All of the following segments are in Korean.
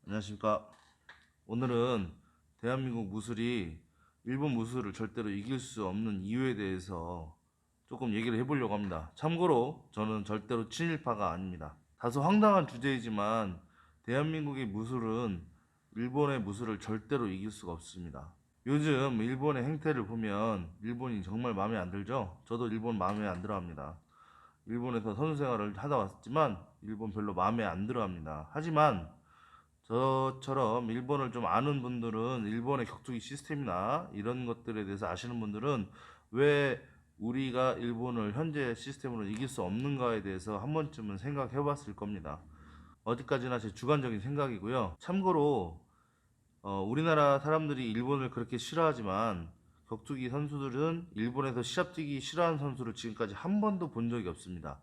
안녕하십니까. 오늘은 대한민국 무술이 일본 무술을 절대로 이길 수 없는 이유에 대해서 조금 얘기를 해보려고 합니다. 참고로 저는 절대로 친일파가 아닙니다. 다소 황당한 주제이지만 대한민국의 무술은 일본의 무술을 절대로 이길 수가 없습니다. 요즘 일본의 행태를 보면 일본이 정말 마음에 안 들죠? 저도 일본 마음에 안 들어 합니다. 일본에서 선수 생활을 하다 왔지만 일본 별로 마음에 안 들어 합니다. 하지만 저처럼 일본을 좀 아는 분들은 일본의 격투기 시스템이나 이런 것들에 대해서 아시는 분들은 왜 우리가 일본을 현재 시스템으로 이길 수 없는가에 대해서 한 번쯤은 생각해 봤을 겁니다. 어디까지나 제 주관적인 생각이고요. 참고로 우리나라 사람들이 일본을 그렇게 싫어하지만 격투기 선수들은 일본에서 시합 뛰기 싫어하는 선수를 지금까지 한 번도 본 적이 없습니다.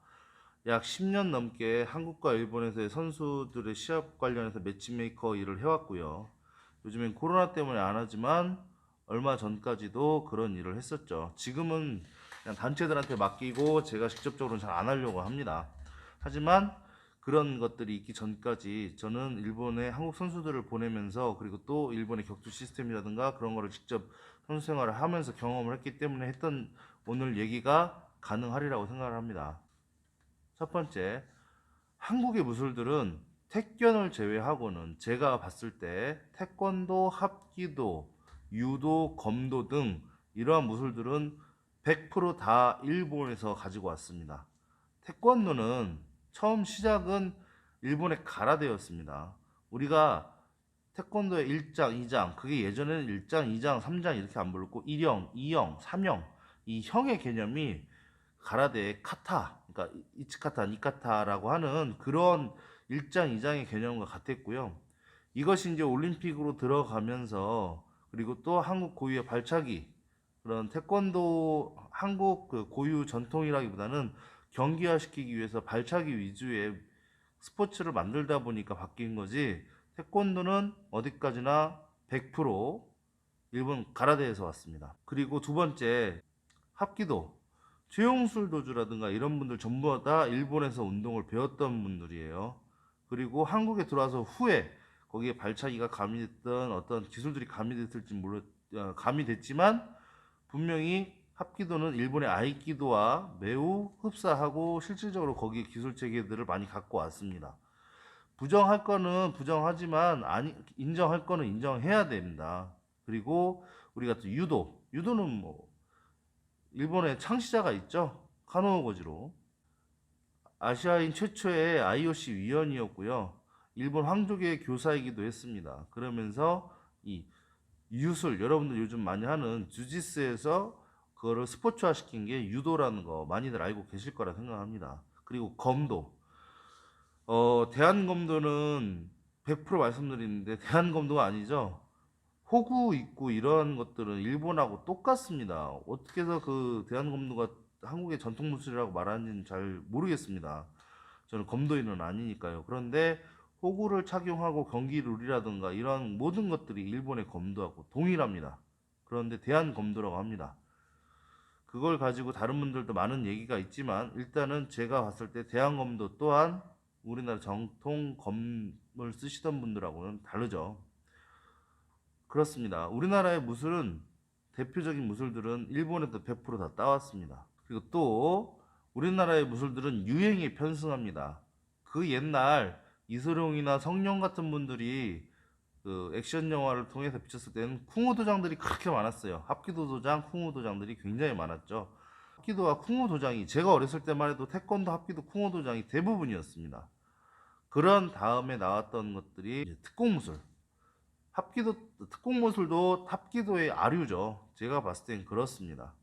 약 10년 넘게 한국과 일본에서의 선수들의 시합 관련해서 매치메이커 일을 해왔고요. 요즘엔 코로나 때문에 안 하지만 얼마 전까지도 그런 일을 했었죠. 지금은 그냥 단체들한테 맡기고 제가 직접적으로는 잘 안 하려고 합니다. 하지만 그런 것들이 있기 전까지 저는 일본의 한국 선수들을 보내면서 그리고 또 일본의 격투 시스템이라든가 그런 거를 직접 선수 생활을 하면서 경험을 했기 때문에 했던 오늘 얘기가 가능하리라고 생각을 합니다. 첫 번째, 한국의 무술들은 태권을 제외하고는 제가 봤을 때 태권도, 합기도, 유도, 검도 등 이러한 무술들은 100%다 일본에서 가지고 왔습니다. 태권도는 처음 시작은 일본의 가라데였습니다. 우리가 태권도의 1장, 2장, 그게 예전에는 1장, 2장, 3장 이렇게 안 불렀고 1형, 2형, 3형, 이 형의 개념이 가라데의 카타, 그러니까 이치카타, 니카타라고 하는 그런 1장, 2장의 개념과 같았고요. 이것이 이제 올림픽으로 들어가면서 그리고 또 한국 고유의 발차기 그런 태권도 한국 그 고유 전통이라기보다는 경기화시키기 위해서 발차기 위주의 스포츠를 만들다 보니까 바뀐 거지. 태권도는 어디까지나 100% 일본 가라데에서 왔습니다. 그리고 두 번째 합기도 최용술 도주라든가 이런 분들 전부 다 일본에서 운동을 배웠던 분들이에요. 그리고 한국에 들어와서 후에 거기에 발차기가 가미됐던 어떤 기술들이 가미됐을지 가미됐지만 분명히 합기도는 일본의 아이키도와 매우 흡사하고 실질적으로 거기에 기술 체계들을 많이 갖고 왔습니다. 부정할 거는 부정하지만 아니 인정할 거는 인정해야 됩니다. 그리고 우리가 또 유도는 뭐 일본의 창시자가 있죠. 카노우고지로 아시아인 최초의 IOC 위원이었고요. 일본 황족의 교사이기도 했습니다. 그러면서 이 유술 여러분들 요즘 많이 하는 주짓수에서 그거를 스포츠화 시킨 게 유도라는 거 많이들 알고 계실 거라 생각합니다. 그리고 검도 대한검도는 100% 말씀드리는데 대한검도가 아니죠. 호구 있고 이런 것들은 일본하고 똑같습니다. 어떻게 해서 그 대한검도가 한국의 전통 무술이라고 말하는지는 잘 모르겠습니다. 저는 검도인은 아니니까요. 그런데 호구를 착용하고 경기 룰이라든가 이런 모든 것들이 일본의 검도하고 동일합니다. 그런데 대한검도라고 합니다. 그걸 가지고 다른 분들도 많은 얘기가 있지만 일단은 제가 봤을 때 대한검도 또한 우리나라 정통 검을 쓰시던 분들하고는 다르죠. 그렇습니다. 우리나라의 무술은 대표적인 무술들은 일본에도 100%다 따왔습니다. 그리고 또 우리나라의 무술들은 유행에 편승합니다. 그 옛날 이소룡이나 성룡 같은 분들이 그 액션 영화를 통해서 비쳤을 때는 쿵우 도장들이 그렇게 많았어요. 합기도 도장, 쿵우 도장들이 굉장히 많았죠. 합기도와 쿵우 도장이 제가 어렸을 때만 해도 태권도 합기도 쿵우 도장이 대부분이었습니다. 그런 다음에 나왔던 것들이 특공무술. 합기도 특공무술도 합기도의 아류죠. 제가 봤을 땐 그렇습니다.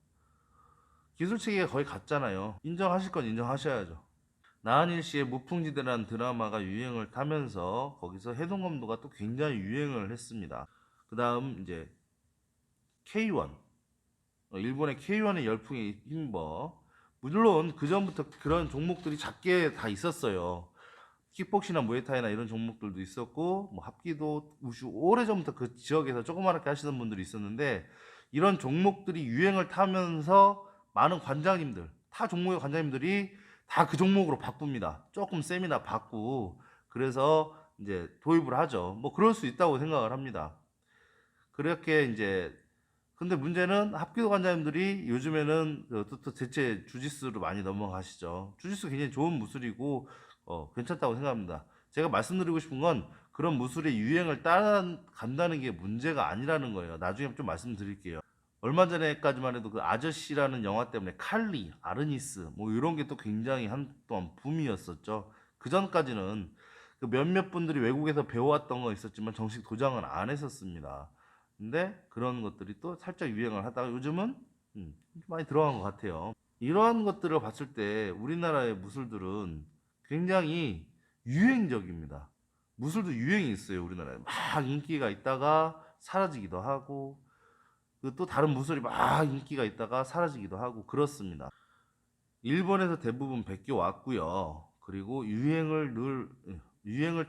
기술 체계가 거의 같잖아요. 인정하실 건 인정하셔야죠. 나한일 씨의 무풍지대라는 드라마가 유행을 타면서 거기서 해동검도가 또 굉장히 유행을 했습니다. 그 다음 이제 K1 일본의 K1의 열풍에 힘입어 물론 그 전부터 그런 종목들이 작게 다 있었어요. 킥복싱이나 무에타이나 이런 종목들도 있었고 뭐 합기도 우슈 오래전부터 그 지역에서 조그맣게 하시던 분들이 있었는데 이런 종목들이 유행을 타면서 많은 관장님들 타 종목의 관장님들이 다 그 종목으로 바꿉니다. 조금 세미나 바꾸고 그래서 이제 도입을 하죠. 뭐 그럴 수 있다고 생각을 합니다. 그렇게 이제 근데 문제는 합기도 관장님들이 요즘에는 또 대체 주짓수로 많이 넘어가시죠. 주짓수 굉장히 좋은 무술이고 괜찮다고 생각합니다. 제가 말씀드리고 싶은 건 그런 무술의 유행을 따라간다는 게 문제가 아니라는 거예요. 나중에 좀 말씀드릴게요. 얼마 전에까지만 해도 그 아저씨라는 영화 때문에 칼리, 아르니스 뭐 이런 게 또 굉장히 한동안 붐이었었죠. 그 전까지는 그 몇몇 분들이 외국에서 배워왔던 거 있었지만 정식 도장은 안 했었습니다. 근데 그런 것들이 또 살짝 유행을 하다가 요즘은 좀 많이 들어간 것 같아요. 이러한 것들을 봤을 때 우리나라의 무술들은 굉장히 유행적입니다. 무술도 유행이 있어요. 우리나라에 막 인기가 있다가 사라지기도 하고 또 다른 무술이 막 인기가 있다가 사라지기도 하고 그렇습니다. 일본에서 대부분 베껴 왔고요. 그리고 유행을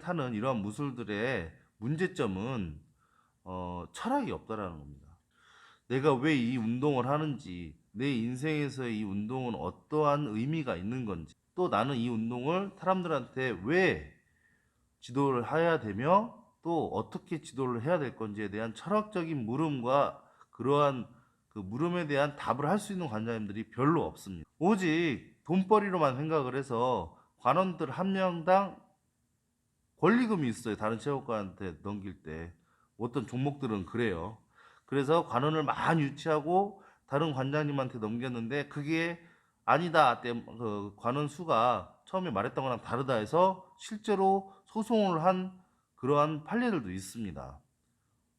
타는 이러한 무술들의 문제점은 철학이 없다라는 겁니다. 내가 왜 이 운동을 하는지, 내 인생에서 이 운동은 어떠한 의미가 있는 건지, 또 나는 이 운동을 사람들한테 왜 지도를 해야 되며, 또 어떻게 지도를 해야 될 건지에 대한 철학적인 물음과 그러한 그 물음에 대한 답을 할 수 있는 관장님들이 별로 없습니다. 오직 돈벌이로만 생각을 해서 관원들 한 명당 권리금이 있어요. 다른 체육관한테 넘길 때. 어떤 종목들은 그래요. 그래서 관원을 많이 유치하고 다른 관장님한테 넘겼는데 그게 아니다. 그 관원 수가 처음에 말했던 거랑 다르다 해서 실제로 소송을 한 그러한 판례들도 있습니다.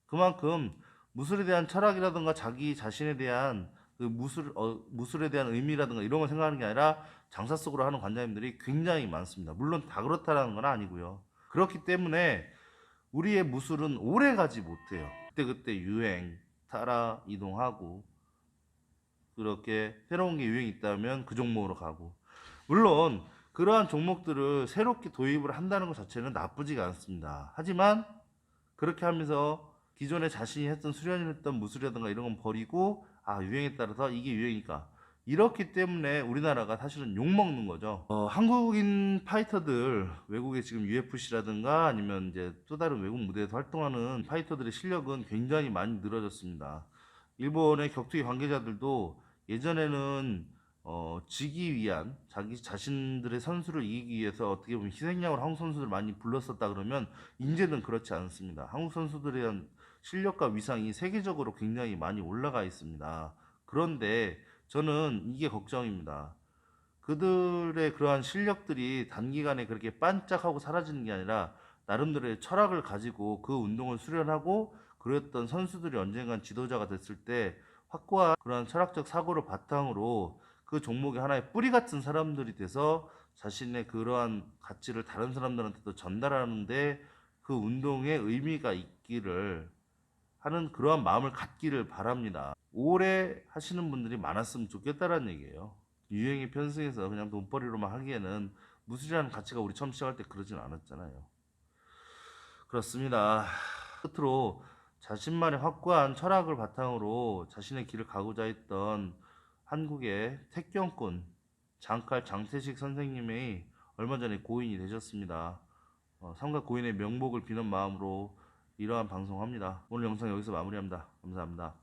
그만큼 무술에 대한 철학이라든가 자기 자신에 대한 그 무술에 대한 의미라든가 이런 걸 생각하는 게 아니라 장사 속으로 하는 관장님들이 굉장히 많습니다. 물론 다 그렇다라는 건 아니고요. 그렇기 때문에 우리의 무술은 오래 가지 못해요. 그때그때 유행, 따라 이동하고 그렇게 새로운 게 유행이 있다면 그 종목으로 가고 물론 그러한 종목들을 새롭게 도입을 한다는 것 자체는 나쁘지가 않습니다. 하지만 그렇게 하면서 기존에 자신이 했던 수련했던 무술이라든가 이런 건 버리고 유행에 따라서 이게 유행이니까 이렇기 때문에 우리나라가 사실은 욕먹는 거죠. 한국인 파이터들 외국에 지금 UFC라든가 아니면 이제 또 다른 외국 무대에서 활동하는 파이터들의 실력은 굉장히 많이 늘어졌습니다. 일본의 격투기 관계자들도 예전에는 지기 위한 자기 자신들의 선수를 이기기 위해서 어떻게 보면 희생양으로 한국 선수들 많이 불렀었다 그러면 이제는 그렇지 않습니다. 한국 선수들에 대한 실력과 위상이 세계적으로 굉장히 많이 올라가 있습니다. 그런데 저는 이게 걱정입니다. 그들의 그러한 실력들이 단기간에 그렇게 반짝하고 사라지는 게 아니라 나름대로의 철학을 가지고 그 운동을 수련하고 그랬던 선수들이 언젠간 지도자가 됐을 때 확고한 그러한 철학적 사고를 바탕으로 그 종목의 하나의 뿌리 같은 사람들이 돼서 자신의 그러한 가치를 다른 사람들한테도 전달하는데 그 운동에 의미가 있기를 하는 그러한 마음을 갖기를 바랍니다. 오래 하시는 분들이 많았으면 좋겠다라는 얘기예요. 유행이 편승해서 그냥 돈벌이로만 하기에는 무술이라는 가치가 우리 처음 시작할 때 그러진 않았잖아요. 그렇습니다. 끝으로 자신만의 확고한 철학을 바탕으로 자신의 길을 가고자 했던 한국의 태권꾼 장칼 장태식 선생님이 얼마 전에 고인이 되셨습니다. 삼가 고인의 명복을 비는 마음으로 이러한 방송합니다. 오늘 영상 여기서 마무리합니다. 감사합니다.